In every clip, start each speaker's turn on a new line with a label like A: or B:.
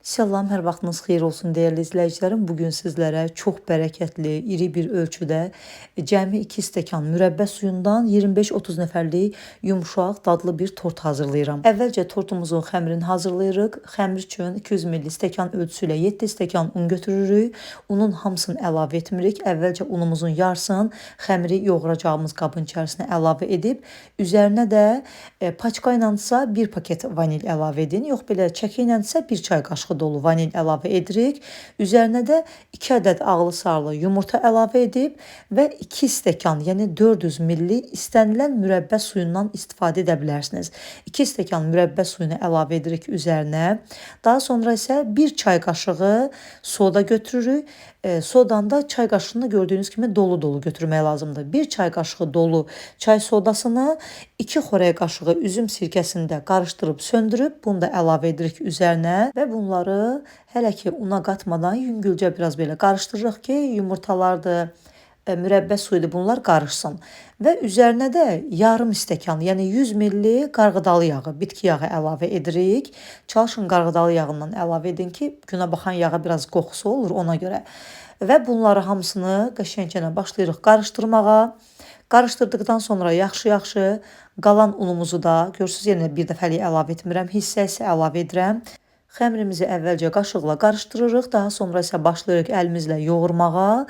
A: Salam, hər vaxtınız xeyir olsun dəyərli izləyicilərim. Bugün sizlərə çox bərəkətli, iri bir ölçüdə cəmi 2 stəkan mürəbbə suyundan 25-30 nəfərlik yumşaq, dadlı bir tort hazırlayıram. Əvvəlcə tortumuzun xəmirini hazırlayırıq. Xəmir üçün 200 ml stəkan ölçüsü ilə 7 stəkan un götürürük. Unun hamısını əlavə etmirik. Əvvəlcə unumuzun yarısını xəmiri yoğuracağımız qabın içərisinə əlavə edib, üzərinə də paçka ilənsə 1 paket vanil əlavə edin. Yox belə çəki ilənsə 1 çay qaşığı dolu vanil əlavə edirik. Üzərinə də 2 ədəd ağlı sarlı yumurta əlavə edib və 2 stəkan, yəni 400 ml istənilən mürəbbə suyundan istifadə edə bilərsiniz. 2 stəkan mürəbbə suyunu əlavə edirik üzərinə. Daha sonra isə 1 çay qaşığı soda götürürük. Sodanı da çay qaşığını gördüyünüz kimi dolu-dolu götürmək lazımdır. 1 çay qaşığı dolu çay sodasını 2 xörək qaşığı üzüm sirkəsində qarışdırıb söndürüb bunu da əlavə edirik üzərinə və bunları hələ ki una qatmadan yüngülcə biraz belə qarışdırırıq ki, yumurtalardır, mürəbbə suyudur, bunlar qarışsın. Və üzərinə də yarım stəkan, yəni 100 ml qarğıdalı yağı, bitki yağı əlavə edirik. Çalışın qarğıdalı yağından əlavə edin ki, günə baxan yağa biraz qoxusu olur ona görə. Və bunları hamısını qəşəngcə başlayırıq qarışdırmağa. Qarışdırdıqdan sonra yaxşı-yaxşı qalan unumuzu da, görürsünüz, yenə bir dəfəlik əlavə etmirəm, hissə-hissə əlavə edirəm. Xəmirimizi əvvəlcə qaşıqla qarışdırırıq, daha sonra isə başlayırıq əlimizlə yoğurmağa.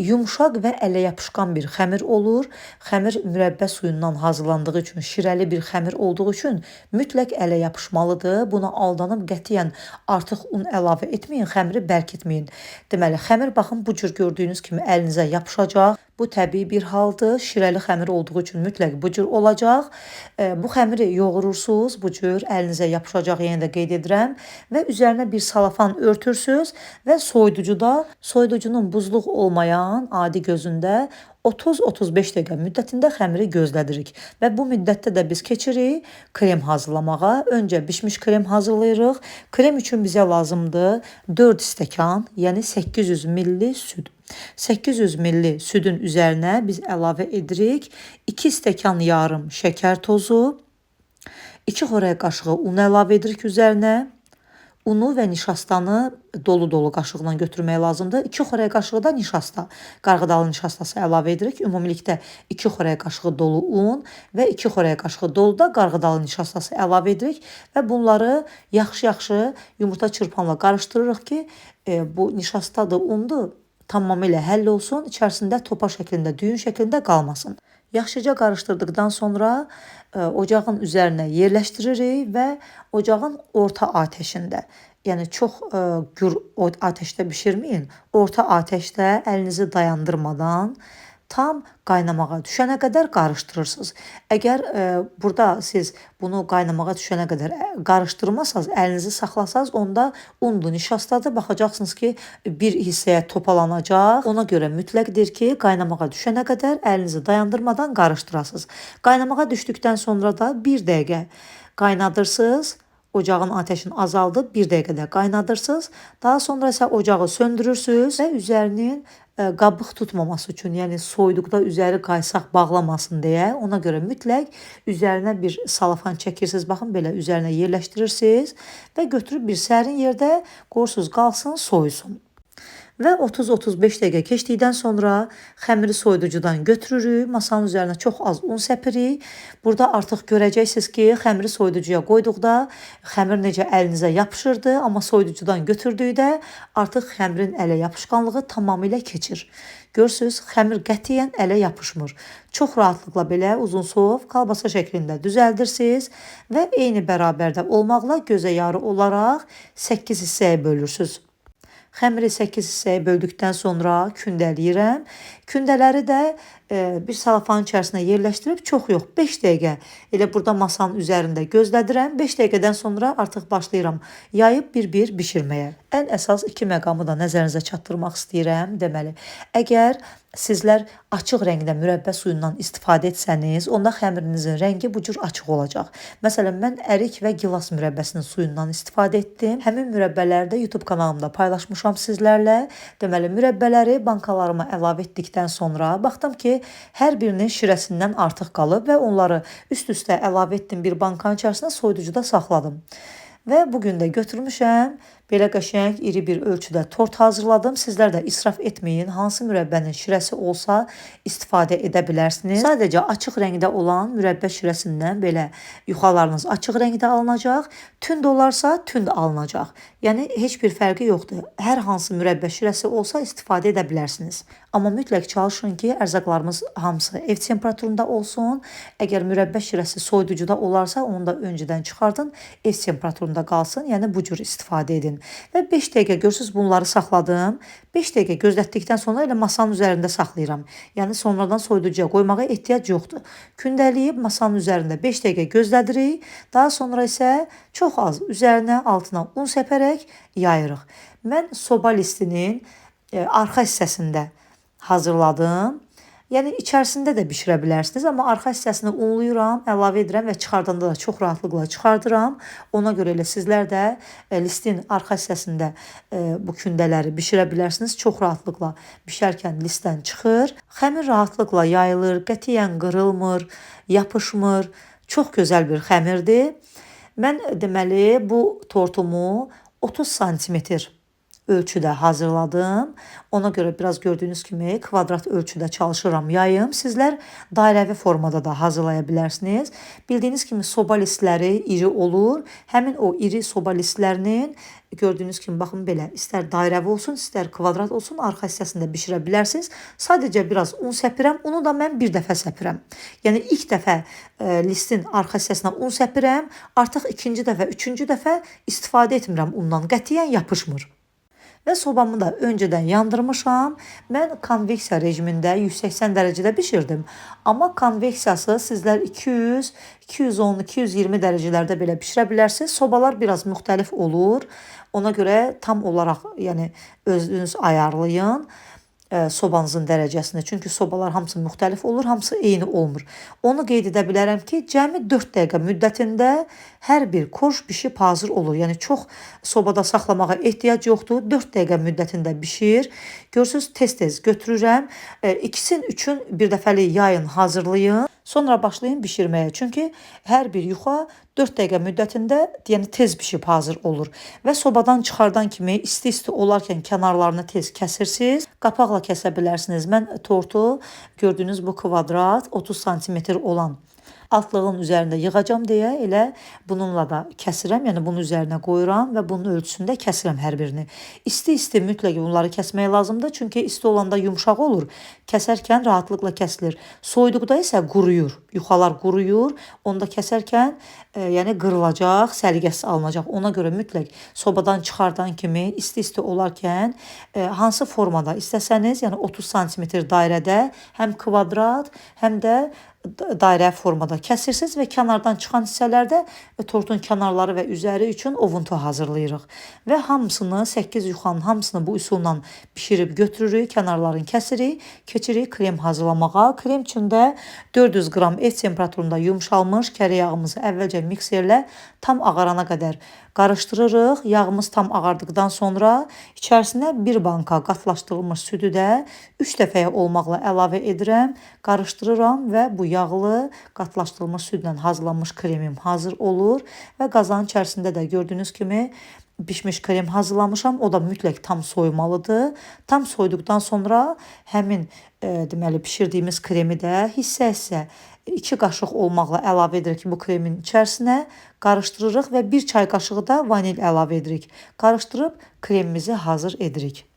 A: Yumşaq və ələ yapışqan bir xəmir olur. Xəmir mürəbbə suyundan hazırlandığı üçün, şirəli bir xəmir olduğu üçün mütləq ələ yapışmalıdır. Buna aldanıb qətiyyən artıq un əlavə etməyin, xəmiri bərkitməyin. Deməli, xəmir baxın bu cür gördüyünüz kimi əlinizə yapışacaq. Bu təbii bir haldır. Şirəli xəmir olduğu üçün mütləq bu cür olacaq. Bu xəmiri yoğurursunuz, bu cür əlinizə yapışacaq, yenə də qeyd edirəm və üzərinə bir salafan örtürsüz və soyuducunun buzluq olmayan adi gözündə 30-35 dəqiqə müddətində xəmiri gözlədirik və bu müddətdə də biz keçirik krem hazırlamağa. Öncə bişmiş krem hazırlayırıq. Krem üçün bizə lazımdır 4 stəkan, yəni 800 ml süd. 800 ml südün üzərinə biz əlavə edirik 2 stəkan yarım şəkər tozu, 2 xörək qaşığı un əlavə edirik üzərinə. Unu və nişastanı dolu-dolu qaşıqla götürmək lazımdır. 2 xörək qaşığı da nişasta, qarğıdalı nişastası əlavə edirik. Ümumilikdə 2 xörək qaşığı dolu un və 2 xörək qaşığı dolu da qarğıdalı nişastası əlavə edirik və bunları yaxşı-yaxşı yumurta çırpanla qarışdırırıq ki, bu nişastadır, undur, tamamilə həll olsun, içərisində topa şəklində, düyün şəklində qalmasın. Yaxşıca qarışdırdıqdan sonra ocağın üzərinə yerləşdiririk və ocağın orta atəşində, yəni çox gür atəşdə bişirməyin, orta atəşdə əlinizi dayandırmadan tam qaynamağa düşənə qədər qarışdırırsınız. Əgər burada siz bunu qaynamağa düşənə qədər qarışdırmasanız, əlinizi saxlasanız, onda unlu nişastadır. Baxacaqsınız ki, bir hissəyə topalanacaq. Ona görə mütləqdir ki, qaynamağa düşənə qədər əlinizi dayandırmadan qarışdırasınız. Qaynamağa düşdükdən sonra da 1 dəqiqə qaynadırsınız. Ocağın ateşini azaldıb 1 dəqiqədə qaynadırsınız. Daha sonra isə ocağı söndürürsünüz və üzərinin qabıq tutmaması üçün, yəni soyuduqda üzəri qaysaq bağlamasın deyə, ona görə mütləq üzərinə bir salafan çəkirsiniz. Baxın, belə üzərinə yerləşdirirsiniz və götürüb bir sərin yerdə qoyursunuz, qalsın, soyusun. Və 30-35 dəqiqə keçdikdən sonra xəmiri soyuducudan götürürük, masanın üzərinə çox az un səpirik. Burada artıq görəcəksiniz ki, xəmiri soyuducuya qoyduqda xəmir necə əlinizə yapışırdı, amma soyuducudan götürdükdə artıq xəmirin ələ yapışqanlığı tamamilə keçir. Görürsünüz, xəmir qətiyyən ələ yapışmır. Çox rahatlıqla belə uzunsov kalbasa şəklində düzəldirsiniz və eyni bərabərdə olmaqla gözə yarı olaraq 8 hissəyə bölürsünüz. Xəmiri 8 hissəyə böldükdən sonra kündələyirəm. Kündələri də bir salafanın içərisinə yerləşdirib çox yox, 5 dəqiqə elə burada masanın üzərində gözlədirəm. 5 dəqiqədən sonra artıq başlayıram yayıb bir-bir bişirməyə. Ən əsas 2 məqamı da nəzərinizə çatdırmaq istəyirəm. Deməli, əgər sizlər açıq rəngdə mürəbbə suyundan istifadə etsəniz, onda xəmirinizin rəngi bu cür açıq olacaq. Məsələn, mən ərik və gilas mürəbbəsinin suyundan istifadə etdim. Həmin mürəbbələri də YouTube kanalımda paylaşmışam sizlərlə. Deməli, mürəbbələri bankalarıma əlavə etdikdən sonra baxdım ki, hər birinin şirəsindən artıq qalıb və onları üst-üstə əlavə etdim bir bankanın içərisinə, soyuducuda saxladım. Və bugün də götürmüşəm belə qəşəng iri bir ölçüdə tort hazırladım. Sizlər də israf etməyin. Hansı mürəbbənin şirəsi olsa istifadə edə bilərsiniz. Sadəcə açıq rəngdə olan mürəbbə şirəsindən belə yuxalarınız açıq rəngdə alınacaq. Tünd olarsa tünd alınacaq. Yəni heç bir fərqi yoxdur. Hər hansı mürəbbə şirəsi olsa istifadə edə bilərsiniz. Amma mütləq çalışın ki, ərzaqlarımız hamısı ev temperaturunda olsun. Əgər mürəbbə şirəsi soyuducuda olarsa, onu da öncədən çıxardın, ev temperaturunda qalsın. Yəni bu cür istifadə edin. Və 5 dəqiqə görürsüz bunları saxladım. 5 dəqiqə gözlətdikdən sonra elə masanın üzərində saxlayıram. Yəni sonradan soyuducuya qoymağa ehtiyac yoxdur. Kündəliyib masanın üzərində 5 dəqiqə gözlədirik. Daha sonra isə çox az üzərinə, altına un səpərək yayırıq. Mən soba listinin arxa hissəsində hazırladım. Yəni içərisində də bişirə bilərsiniz, amma arxa hissəsini unlayıram, əlavə edirəm və çıxardanda da çox rahatlıqla çıxardıram. Ona görə elə sizlər də listin arxa hissəsində bu kündələri bişirə bilərsiniz. Çox rahatlıqla bişərkən listdən çıxır. Xəmir rahatlıqla yayılır, qətiyyən qırılmır, yapışmır. Çox gözəl bir xəmirdir. Mən deməli bu tortumu 30 santimetr ölçüdə hazırladım. Ona görə biraz gördüyünüz kimi kvadrat ölçüdə çalışıram yayım. Sizlər dairəvi formada da hazırlaya bilərsiniz. Bildiyiniz kimi soba listləri iri olur. Həmin o iri soba listlərinin gördüyünüz kimi baxın belə istər dairəvi olsun, istər kvadrat olsun, arxa hissəsində bişirə bilərsiniz. Sadəcə biraz un səpirəm. Unu da mən bir dəfə səpirəm. Yəni ilk dəfə listin arxa hissəsinə un səpirəm. Artıq ikinci dəfə, üçüncü dəfə istifadə etmirəm undan. Qətiyyən yapışmır. Və sobamı da öncədən yandırmışam. Mən konveksiya rejimində 180 dərəcədə bişirdim. Amma konveksiyası sizlər 200, 210, 220 dərəcələrdə belə bişirə bilərsiniz. Sobalar biraz müxtəlif olur. Ona görə tam olaraq yəni özünüz ayarlayın sobanızın dərəcəsini. Çünki sobalar hamısı müxtəlif olur, hamısı eyni olmur. Onu qeyd edə bilərəm ki, cəmi 4 dəqiqə müddətində hər bir korj bişib hazır olur. Yəni çox sobada saxlamağa ehtiyac yoxdur. 4 dəqiqə müddətində bişir. Görürsüz, tez-tez götürürəm. İkisin üçün bir dəfəlik yayın, hazırlayın. Sonra başlayın bişirməyə. Çünki hər bir yuxa 4 dəqiqə müddətində yəni tez bişib hazır olur. Və sobadan çıxardan kimi isti-isti olarkən kənarlarını tez kəsirsiniz. Qapaqla kəsə bilərsiniz. Mən tortu gördüyünüz bu kvadrat 30 santimetr olan altlığın üzərində yığacam deyə elə bununla da kəsirəm. Yəni bunun üzərinə qoyuram və bunun ölçüsündə kəsirəm hər birini. İsti-isti mütləq bunları kəsmək lazımdır. Çünki isti olanda yumşaq olur. Kəsərkən rahatlıqla kəsilir. Soyuduqda isə quruyur. Yuxalar quruyur. Onda kəsərkən yəni qırılacaq, səliqəsiz alınacaq. Ona görə mütləq sobadan çıxardan kimi isti-isti olarkən hansı formada istəsəniz, yəni 30 santimetr dairədə həm kvadrat, həm də dairə formada kəsirsiniz və kənardan çıxan hissələrdə tortun kənarları və üzəri üçün ovuntu hazırlayırıq. Və hamısını 8 yuxanın hamısını bu üsulla bişirib götürürük, kənarlarını kəsirik, keçirik krem hazırlamağa. Krem üçün də 400 qram ev temperaturunda yumşalmış kərə yağımızı əvvəlcə mikserlə tam ağarana qədər qarışdırırıq. Yağımız tam ağardıqdan sonra içərisinə bir banka qatlaşdırılmış südü də 3 dəfəyə olmaqla əlavə edirəm, qarışdırıram və bu yağlı qatlaşdırılmış südlə hazırlanmış kremim hazır olur və qazanın içərisində də gördüyünüz kimi bişmiş krem hazırlamışam. O da mütləq tam soyumalıdır. Tam soyduqdan sonra həmin deməli bişirdiyimiz kremi də hissə-hissə 2 qaşıq olmaqla əlavə edirik bu kremin içərisinə, qarışdırırıq və 1 çay qaşığı da vanil əlavə edirik. Qarışdırıb kremimizi hazır edirik.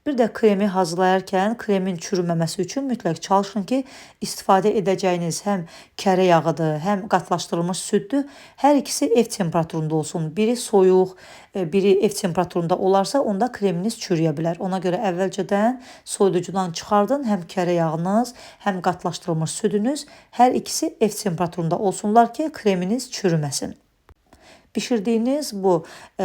A: Bir də kremi hazırlayarkən kremin çürüməməsi üçün mütləq çalışın ki, istifadə edəcəyiniz həm kərə yağıdır, həm qatlaşdırılmış süddür. Hər ikisi ev temperaturunda olsun. Biri soyuq, biri ev temperaturunda olarsa onda kreminiz çürüyə bilər. Ona görə əvvəlcədən soyuducudan çıxardın, həm kərə yağınız, həm qatlaşdırılmış südünüz, hər ikisi ev temperaturunda olsunlar ki, kreminiz çürüməsin. Bişirdiyiniz bu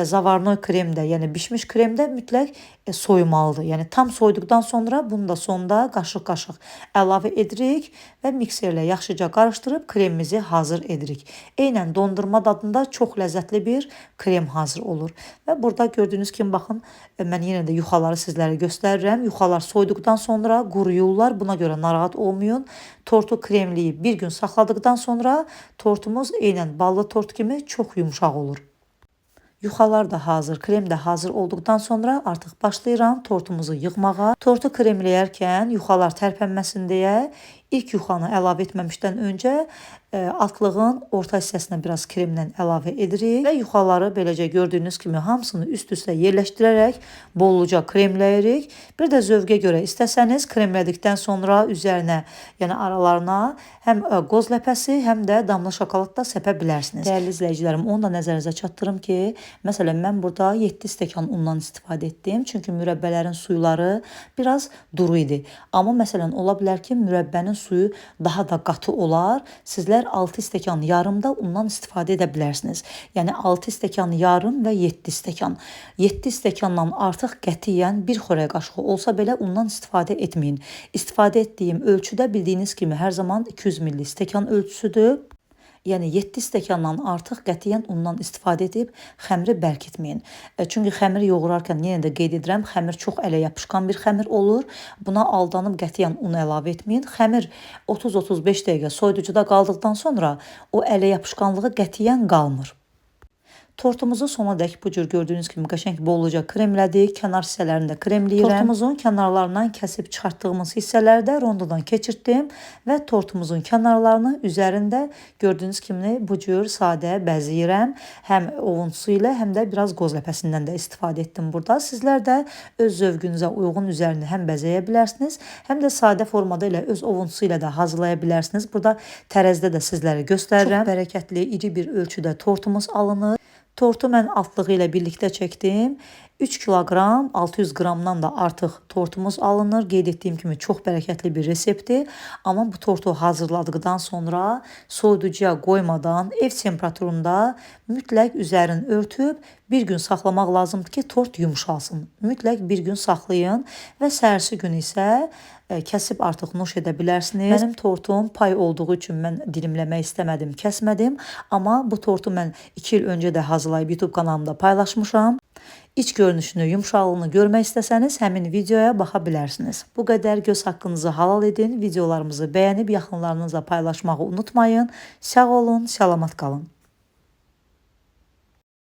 A: zavarnoy kremdə, yəni bişmiş kremdə mütləq soyumalıdır. Yəni tam soyduqdan sonra bunu da sonda qaşıq-qaşıq əlavə edirik və mikserlə yaxşıca qarışdırıb kremimizi hazır edirik. Eynən dondurma dadında çox ləzzətli bir krem hazır olur. Və burada gördüyünüz kimi baxın, mən yenə də yuxaları sizlərə göstərirəm. Yuxalar soyduqdan sonra quruyurlar. Buna görə narahat olmayın. Tortu kremliyib bir gün saxladıqdan sonra tortumuz eynən ballı tort kimi çox yumşaq olur. Yuxalar da hazır, krem də hazır olduqdan sonra artıq başlayıram tortumuzu yığmağa. Tortu kremləyərkən yuxalar tərpənməsin deyə ilk yuxanı əlavə etməmişdən öncə altlığın orta hissəsinə biraz kremlə əlavə edirik və yuxaları beləcə gördüyünüz kimi hamısını üst-üstə yerləşdirərək bolluca kremləyirik. Bir də zövqə görə istəsəniz kremlədikdən sonra üzərinə, yəni aralarına həm qoz ləpəsi, həm də damla şokolad da səpə bilərsiniz. Dəyərli izləyicilərim, onu da nəzərinizə çatdırım ki, məsələn mən burada 7 stəkan undan istifadə etdim. Çünki mürəbbələrin suyuları biraz duru idi. Amma məsələn ola bilər ki, mürəbbənin suyu daha da qatı olar. Sizlər 6 stəkan yarım da undan istifadə edə bilərsiniz. Yəni 6 stəkan yarım və 7 stəkan. 7 stəkandan artıq qətiyyən bir xörək qaşığı olsa belə undan istifadə etməyin. İstifadə etdiyim ölçüdə bildiyiniz kimi hər zaman 200 ml stəkan ölçüsüdür. Yəni 7 stəkandan artıq qətiyyən undan istifadə edib xəmiri bərkitməyin. Çünki xəmiri yoğurarkən yenə də qeyd edirəm, xəmir çox ələ yapışqan bir xəmir olur. Buna aldanıb qətiyyən un əlavə etməyin. Xəmir 30-35 dəqiqə soyuducuda qaldıqdan sonra o ələ yapışqanlığı qətiyyən qalmır. Tortumuzu sonadək bu cür gördüyünüz kimi qəşəng bolluca kremlədik. Kənar hissələrini də kremləyirəm. Tortumuzun kənarlarından kəsib çıxartdığımız hissələri də rondodan keçirtdim və tortumuzun kənarlarını üzərində gördüyünüz kimi bu cür sadə bəzəyirəm. Həm ovuntusu ilə, həm də biraz qoz ləpəsindən də istifadə etdim burada. Sizlər də öz zövqünüzə uyğun üzərini həm bəzəyə bilərsiniz, həm də sadə formada ilə öz ovuntusu ilə də hazırlaya bilərsiniz. Burada tərəzidə də sizlərə göstərirəm. Çox bərəkətli, iri bir ölçüdə tortumuz alınır. Tortu mən altlığı ilə birlikdə çəkdim. 3 kiloqram, 600 qramdan da artıq tortumuz alınır. Qeyd etdiyim kimi çox bərəkətli bir reseptdir. Amma bu tortu hazırladıqdan sonra soyuducuya qoymadan ev temperaturunda mütləq üzərini örtüb bir gün saxlamaq lazımdır ki, tort yumşalsın. Mütləq bir gün saxlayın və səhərsi gün isə kəsib artıq nuş edə bilərsiniz. Mənim tortum pay olduğu üçün mən dilimləmək istəmədim, kəsmədim. Amma bu tortu mən 2 il öncə də hazırlayıb YouTube kanalımda paylaşmışam. İç görünüşünü, yumşaqlığını görmək istəsəniz həmin videoya baxa bilərsiniz. Bu qədər göz haqqınızı halal edin. Videolarımızı bəyənib yaxınlarınızla paylaşmağı unutmayın. Sağ olun, salamat qalın.